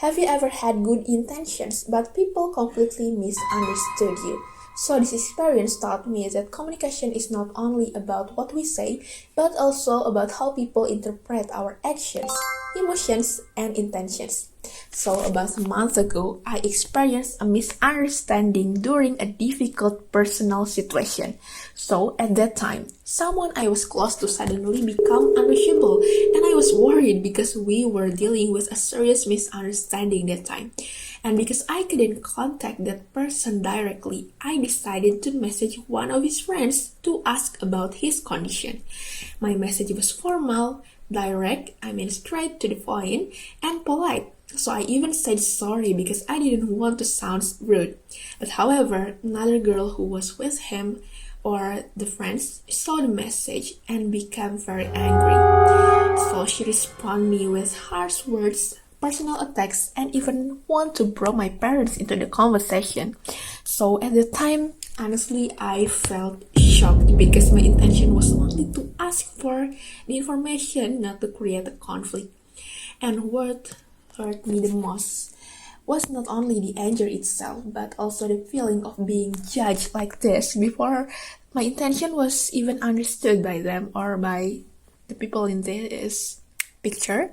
Have you ever had good intentions, but people completely misunderstood you? So this experience taught me that communication is not only about what we say, but also about how people interpret our actions, emotions, and intentions. So about a month ago, I experienced a misunderstanding during a difficult personal situation. So at that time, someone I was close to suddenly became unreachable, and I was worried because we were dealing with a serious misunderstanding that time. And because I couldn't contact that person directly, I decided to message one of his friends to ask about his condition. My message was formal, direct, straight to the point, and polite. So I even said sorry because I didn't want to sound rude. But however, another girl who was with him or the friends saw the message and became very angry. So she responded me with harsh words, personal attacks, and even want to bring my parents into the conversation. So at the time, honestly, I felt shocked because my intention was only to ask for the information, not to create a conflict. And what hurt me the most was not only the anger itself, but also the feeling of being judged like this before my intention was even understood by them or by the people in this picture.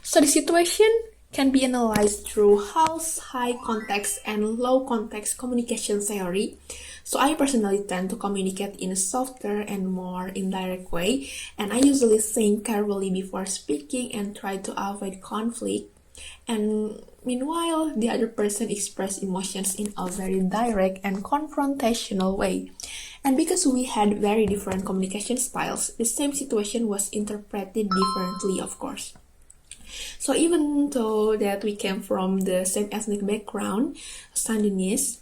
So the situation can be analyzed through Hall's high context and low context communication theory. So I personally tend to communicate in a softer and more indirect way, and I usually think carefully before speaking and try to avoid conflict. And meanwhile, the other person expressed emotions in a very direct and confrontational way. And because we had very different communication styles, the same situation was interpreted differently, of course. So even though that we came from the same ethnic background, Sundanese,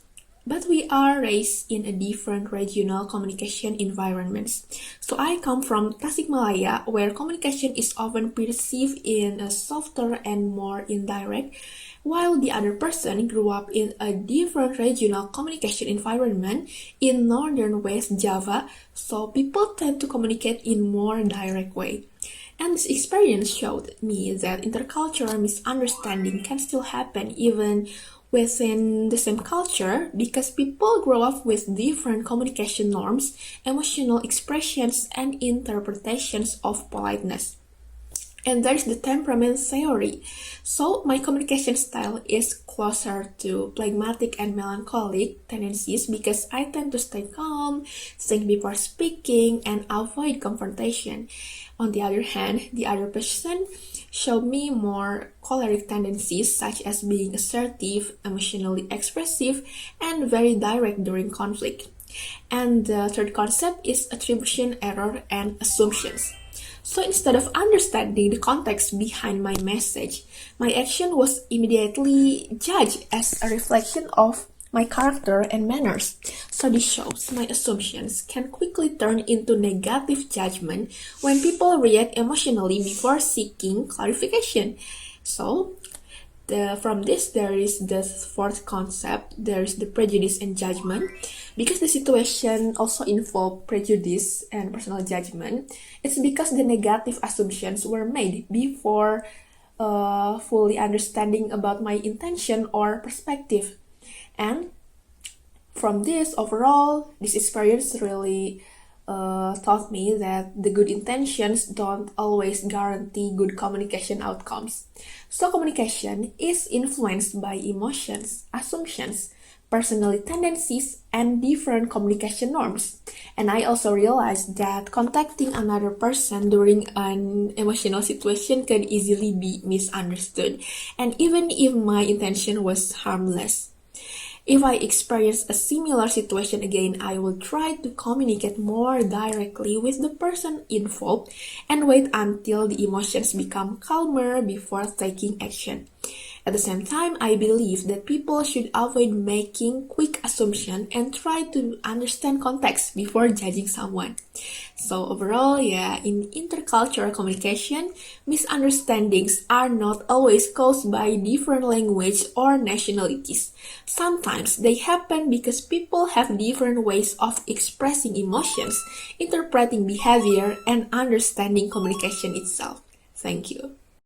but we are raised in a different regional communication environments. So I come from Tasikmalaya, where communication is often perceived in a softer and more indirect, while the other person grew up in a different regional communication environment in northern West Java, so people tend to communicate in more direct way. And this experience showed me that intercultural misunderstanding can still happen even within the same culture because people grow up with different communication norms, emotional expressions, and interpretations of politeness. And there's the temperament theory. So my communication style is closer to phlegmatic and melancholic tendencies because I tend to stay calm, think before speaking, and avoid confrontation. On the other hand, the other person showed me more choleric tendencies such as being assertive, emotionally expressive, and very direct during conflict. And the third concept is attribution error and assumptions. So instead of understanding the context behind my message, my action was immediately judged as a reflection of my character and manners. So this shows my assumptions can quickly turn into negative judgment when people react emotionally before seeking clarification. So from this, there is the fourth concept, there is the prejudice and judgment. Because the situation also involved prejudice and personal judgment, it's because the negative assumptions were made before fully understanding about my intention or perspective. And from this, overall, this experience really taught me that the good intentions don't always guarantee good communication outcomes. So communication is influenced by emotions, assumptions, personality tendencies, and different communication norms. And I also realized that contacting another person during an emotional situation can easily be misunderstood, and even if my intention was harmless. If I experience a similar situation again, I will try to communicate more directly with the person involved and wait until the emotions become calmer before taking action. At the same time, I believe that people should avoid making quick assumptions and try to understand context before judging someone. So overall, in intercultural communication, misunderstandings are not always caused by different language or nationalities. Sometimes they happen because people have different ways of expressing emotions, interpreting behavior, and understanding communication itself. Thank you.